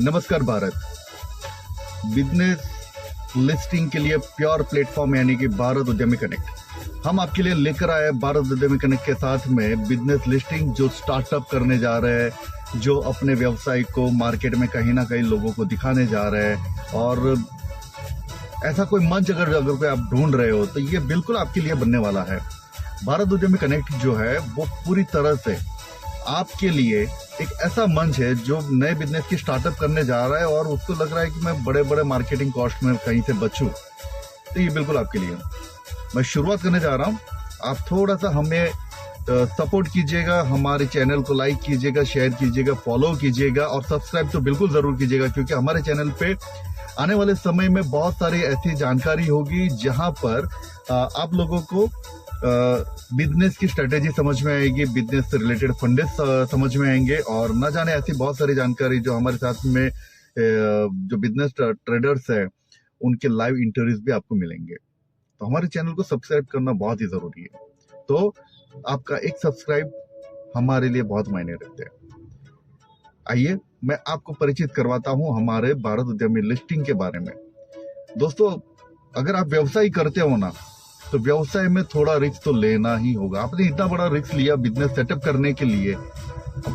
नमस्कार Bharat. Business listing के लिए प्योर प्लेटफॉर्म यानी कि भारत उद्यमी कनेक्ट हम आपके लिए लेकर आए। भारत उद्यमी कनेक्ट के साथ में बिजनेस लिस्टिंग जो स्टार्टअप करने जा रहे हैं, जो अपने व्यवसाय को मार्केट में कहीं ना कहीं लोगों को दिखाने जा रहे हैं, और ऐसा कोई मंच अगर कोई आप ढूंढ रहे हो तो ये बिल्कुल आपके लिए बनने वाला है। भारत उद्यमी कनेक्ट जो है वो पूरी तरह से आपके लिए एक ऐसा मंच है जो नए बिजनेस की स्टार्टअप करने जा रहा है और उसको लग रहा है कि मैं बड़े बड़े मार्केटिंग कॉस्ट में कहीं से बचूं, तो ये बिल्कुल आपके लिए मैं शुरुआत करने जा रहा हूं। आप थोड़ा सा हमें सपोर्ट कीजिएगा, हमारे चैनल को लाइक कीजिएगा, शेयर कीजिएगा, फॉलो कीजिएगा और सब्सक्राइब तो बिल्कुल जरूर कीजिएगा, क्योंकि हमारे चैनल पे आने वाले समय में बहुत सारी ऐसी जानकारी होगी जहां पर आप लोगों को बिजनेस की स्ट्रेटेजी समझ में आएगी, बिजनेस से रिलेटेड फंडेस समझ में आएंगे, और न जाने ऐसी बहुत सारी जानकारी जो हमारे साथ में जो बिजनेस ट्रेडर्स है उनके लाइव इंटरव्यूज भी आपको मिलेंगे। तो हमारे चैनल को सब्सक्राइब करना बहुत ही जरूरी है। तो आपका एक सब्सक्राइब हमारे लिए बहुत मायने रखते हैं। आइए मैं आपको परिचित करवाता हूं हमारे भारत उद्यमी लिस्टिंग के बारे में। दोस्तों, अगर आप व्यवसाय करते हो ना, तो व्यवसाय में थोड़ा रिस्क तो लेना ही होगा। आपने इतना बड़ा रिस्क लिया बिजनेस सेटअप करने के लिए,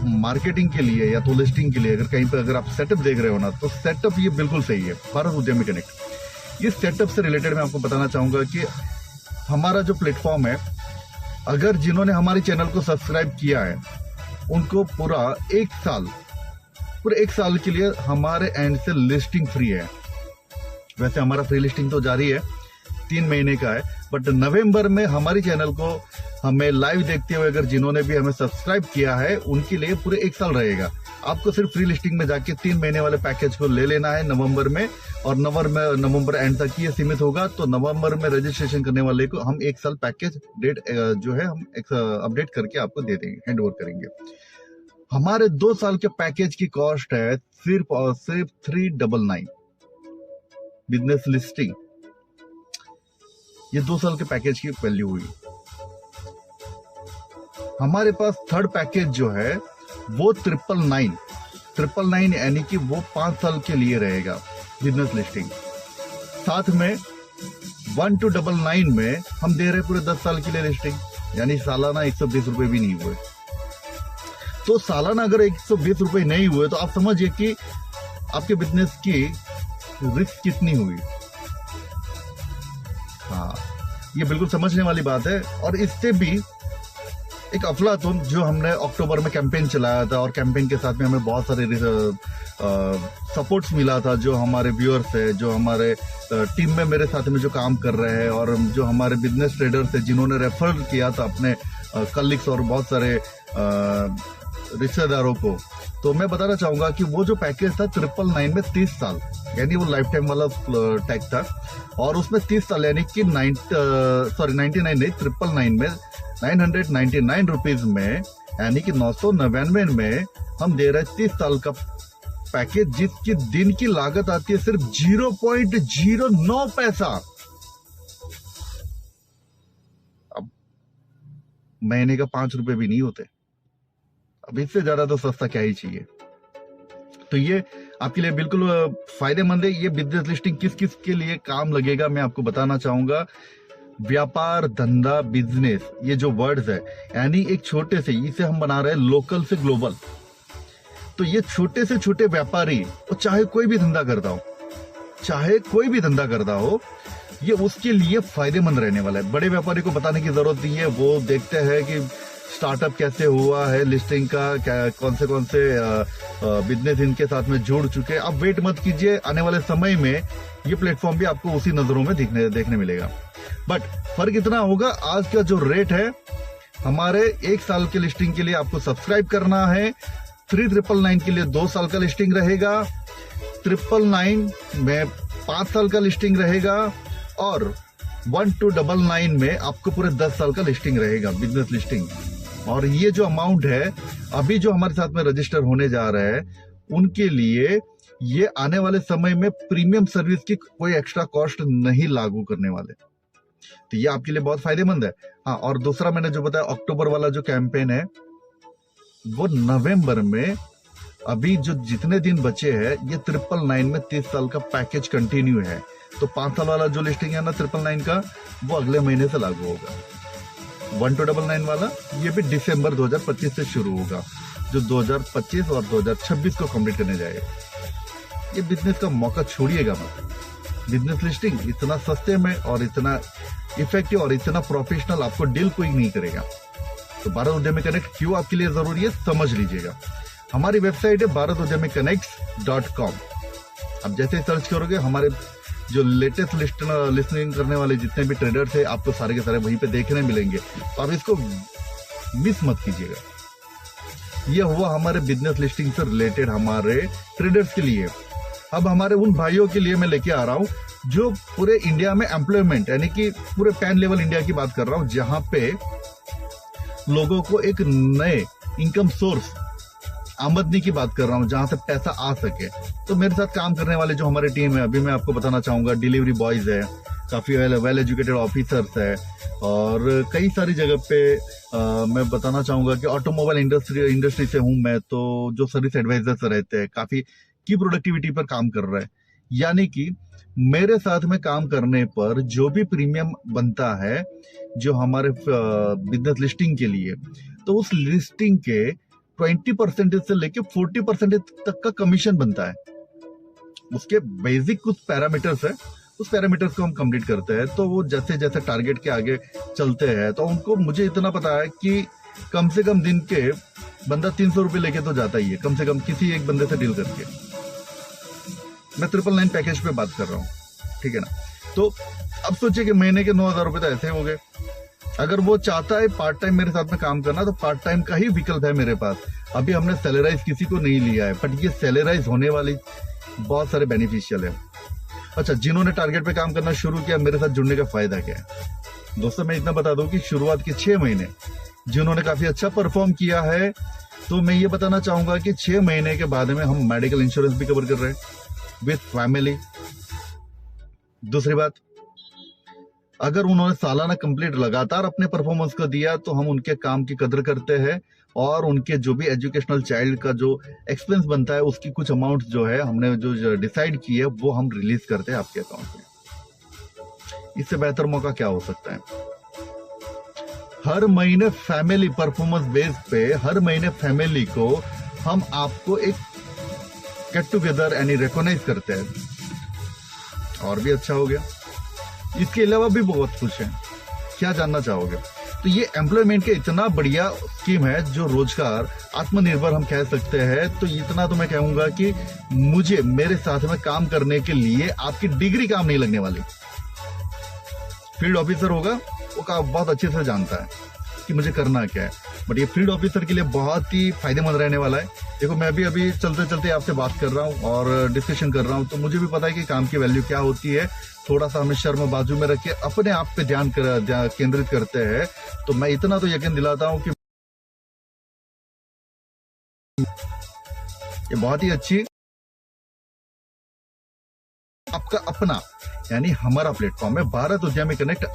मार्केटिंग के लिए या तो लिस्टिंग के लिए, अगर आप सेटअप देख रहे हो ना, तो सेटअप ये बिल्कुल सही है। भारत उद्यमी कनेक्ट इस सेटअप से रिलेटेड मैं आपको बताना चाहूंगा कि हमारा जो प्लेटफॉर्म है, अगर जिन्होंने हमारे चैनल को सब्सक्राइब किया है उनको पूरे एक साल के लिए हमारे एंड से लिस्टिंग फ्री है। वैसे हमारा फ्री लिस्टिंग तो जारी है, 3 महीने का है, बट नवंबर में हमारी चैनल को हमें लाइव देखते हुए अगर जिन्होंने भी हमें सब्सक्राइब किया है उनके लिए पूरे 1 साल रहेगा। आपको सिर्फ फ्री लिस्टिंग में जाके 3 महीने वाले पैकेज को ले लेना है नवंबर में, और नवंबर एंड तक ये सीमित होगा। तो नवंबर में रजिस्ट्रेशन करने वाले को हम 1 साल पैकेज डेट जो है हम अपडेट करके आपको दे देंगे, हैंड ओवर करेंगे। हमारे 2 साल के पैकेज की कॉस्ट है सिर्फ और सिर्फ 399 बिजनेस लिस्टिंग। ये 2 साल के पैकेज की वैल्यू हुई। हमारे पास थर्ड पैकेज जो है वो 999 यानी कि वो 5 साल के लिए रहेगा बिजनेस लिस्टिंग। साथ में 1299 में हम दे रहे पूरे 10 साल के लिए लिस्टिंग, यानी सालाना 120 रुपए भी नहीं हुए। तो सालाना अगर 120 रुपए नहीं हुए तो आप समझिए कि आपके बिजनेस की रिस्क कितनी हुई। हाँ, ये बिल्कुल समझने वाली बात है। और इससे भी एक अफलातून जो हमने अक्टूबर में कैंपेन चलाया था, और कैंपेन के साथ में हमें बहुत सारे सपोर्ट्स मिला था, जो हमारे व्यूअर्स है, जो हमारे टीम में मेरे साथ में जो काम कर रहे हैं, और जो हमारे बिजनेस ट्रेडर्स है जिन्होंने रेफर किया था अपने कलीग्स और बहुत सारे रिश्तेदारों को। तो मैं बताना चाहूंगा कि वो जो पैकेज था 999 में 30 साल, यानी वो लाइफ टाइम वाला टैग था, और उसमें 30 साल यानी कि 99 नहीं, 999 में 999 रुपीज में, यानी कि 999 में हम दे रहे हैं 30 साल का पैकेज, जिसकी दिन की लागत आती है सिर्फ 0.09 पैसा। अब महीने का 5 रुपए भी नहीं होते, अब इससे ज्यादा तो सस्ता क्या ही चाहिए। तो ये आपके लिए बिल्कुल फायदेमंद है। ये बिजनेस लिस्टिंग किस किस के लिए काम लगेगा मैं आपको बताना चाहूंगा। व्यापार, धंधा, बिजनेस, ये जो वर्ड्स है, यानी एक छोटे से, इसे हम बना रहे हैं लोकल से ग्लोबल। तो ये छोटे से छोटे व्यापारी, वो चाहे कोई भी धंधा करता हो, ये उसके लिए फायदेमंद रहने वाला है। बड़े व्यापारी को बताने की जरूरत नहीं है, वो देखते हैं कि स्टार्टअप कैसे हुआ है, लिस्टिंग का कौन से बिजनेस इनके साथ में जुड़ चुके। आप वेट मत कीजिए, आने वाले समय में ये प्लेटफॉर्म भी आपको उसी नजरों में देखने मिलेगा। बट फर्क इतना होगा, आज का जो रेट है, हमारे 1 साल के लिस्टिंग के लिए आपको सब्सक्राइब करना है। 3999 के लिए 2 साल का लिस्टिंग रहेगा, 999 में 5 साल का लिस्टिंग रहेगा, और 1299 में आपको पूरे 10 साल का लिस्टिंग रहेगा, बिजनेस लिस्टिंग। और ये जो अमाउंट है अभी जो हमारे साथ में रजिस्टर होने जा रहा है, उनके लिए ये आने वाले समय में प्रीमियम सर्विस की कोई एक्स्ट्रा कॉस्ट नहीं लागू करने वाले। तो ये आपके लिए बहुत फायदेमंद है। हाँ, और दूसरा मैंने जो बताया अक्टूबर वाला जो कैंपेन है, वो नवंबर में अभी जो जितने दिन बचे हैं ये 999 में 30 साल का पैकेज कंटिन्यू है। तो 5 साल वाला जो लिस्टिंग है ना 999 का, वो अगले महीने से लागू होगा। 1299 वाला ये भी दिसंबर 2025 से शुरू होगा, जो 2025 और 2026 को कंप्लीट करने जाएगा। ये बिजनेस का मौका छोड़िएगा मत। बिजनेस लिस्टिंग इतना सस्ते में और इतना इफेक्टिव और इतना प्रोफेशनल आपको डील कोई नहीं करेगा। तो भारत उद्यमी कनेक्ट क्यों आपके लिए जरूरी है समझ लीजिएगा। हमारी वेबसाइट है bharatudhyamiconnects.com। अब जैसे ही सर्च करोगे हमारे जो लेटेस्ट लिस्टिंग करने वाले जितने भी ट्रेडर्स है आपको सारे के सारे वहीं पे देखने मिलेंगे। तो आप इसको मिस मत कीजिएगा। यह हुआ हमारे बिजनेस लिस्टिंग से रिलेटेड हमारे ट्रेडर्स के लिए। अब हमारे उन भाइयों के लिए मैं लेके आ रहा हूं जो पूरे इंडिया में एम्प्लॉयमेंट यानी कि पूरे पैन लेवल इंडिया की बात कर रहा हूं, जहां पे लोगों को एक नए इनकम सोर्स आमदनी की बात कर रहा हूं, जहां से पैसा आ सके। तो मेरे साथ काम करने वाले जो हमारे टीम है, अभी मैं आपको बताना चाहूंगा, डिलीवरी बॉयज है, काफी वेल एजुकेटेड ऑफिसर्स है, और कई सारी जगह पे मैं बताना चाहूंगा कि ऑटोमोबाइल इंडस्ट्री से हूं मैं, तो जो सर्विस एडवाइजर्स रहते हैं काफी की प्रोडक्टिविटी पर काम कर रहे हैं। यानी कि मेरे साथ में काम करने पर जो भी प्रीमियम बनता है जो हमारे बिजनेस लिस्टिंग के लिए, तो उस लिस्टिंग के 20% से लेके 40% तक का कमीशन बनता है। उसके बेसिक कुछ पैरामीटर्स है, उस पैरामीटर्स को हम कंप्लीट करते हैं। तो वो जैसे जैसे टारगेट के आगे चलते हैं तो उनको, मुझे इतना पता है कि कम से कम दिन के बंदा 300 रुपए लेके तो जाता ही है, कम से कम किसी एक बंदे से डील करके। मैं 999 पैकेज पे बात कर रहा हूँ, ठीक है ना। तो अब सोचिए कि महीने के 9,000 रुपए तो ऐसे हो गए। अगर वो चाहता है पार्ट टाइम मेरे साथ में काम करना, तो पार्ट टाइम का ही विकल्प है मेरे पास। अभी हमने सैलराइज किसी को नहीं लिया है, बट ये सैलराइज होने वाली बहुत सारे बेनिफिशियल है। अच्छा, जिन्होंने टारगेट पे काम करना शुरू किया, मेरे साथ जुड़ने का फायदा क्या है दोस्तों? मैं इतना बता दूं कि शुरुआत के 6 महीने जिन्होंने काफी अच्छा परफॉर्म किया है, तो मैं ये बताना चाहूंगा कि 6 महीने के बाद में हम मेडिकल इंश्योरेंस भी कवर कर रहे हैं विथ फैमिली। दूसरी बात, अगर उन्होंने सालाना कंप्लीट लगातार अपने परफॉर्मेंस को दिया, तो हम उनके काम की कदर करते हैं, और उनके जो भी एजुकेशनल चाइल्ड का जो एक्सपेंस बनता है उसकी कुछ अमाउंट जो है हमने जो डिसाइड की है वो हम रिलीज करते हैं आपके अकाउंट में। इससे बेहतर मौका क्या हो सकता है? हर महीने फैमिली परफॉर्मेंस बेस पे, हर महीने फैमिली को हम आपको एक गेट टुगेदर यानी रिकॉग्नाइज करते हैं, और भी अच्छा हो गया। इसके अलावा भी बहुत कुछ है, क्या जानना चाहोगे? तो ये एम्प्लॉयमेंट के इतना बढ़िया स्कीम है जो रोजगार आत्मनिर्भर हम कह सकते हैं। तो इतना तो मैं कहूंगा कि मुझे मेरे साथ में काम करने के लिए आपकी डिग्री काम नहीं लगने वाली। फील्ड ऑफिसर होगा वो बहुत अच्छे से जानता है कि मुझे करना क्या है, बट ये फील्ड ऑफिसर के लिए बहुत ही फायदेमंद रहने वाला है। देखो, मैं भी अभी चलते चलते आपसे बात कर रहा हूँ और डिस्कशन कर रहा हूँ, तो मुझे भी पता है कि काम की वैल्यू क्या होती है। थोड़ा सा हमें शर्म बाजू में रख के अपने आप पे ध्यान केंद्रित करते हैं, तो मैं इतना तो यकीन दिलाता हूँ कि ये बहुत ही अच्छी आपका अपना यानी हमारा प्लेटफॉर्म है, भारत उद्यमी कनेक्ट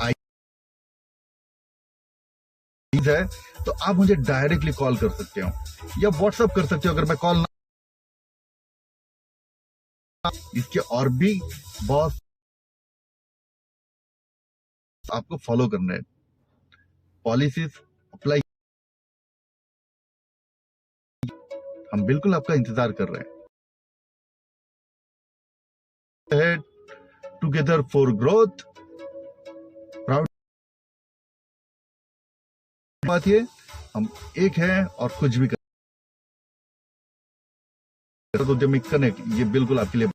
है। तो आप मुझे डायरेक्टली कॉल कर सकते हो या व्हाट्सएप कर सकते हो। अगर मैं कॉल ना, इसके और भी बहुत आपको फॉलो करना है, पॉलिसीज अप्लाई, हम बिल्कुल आपका इंतजार कर रहे हैं। टुगेदर फॉर ग्रोथ, प्राउड बात ये, हम एक हैं और कुछ भी कर उद्यमी कनेक्ट, ये बिल्कुल आपके लिए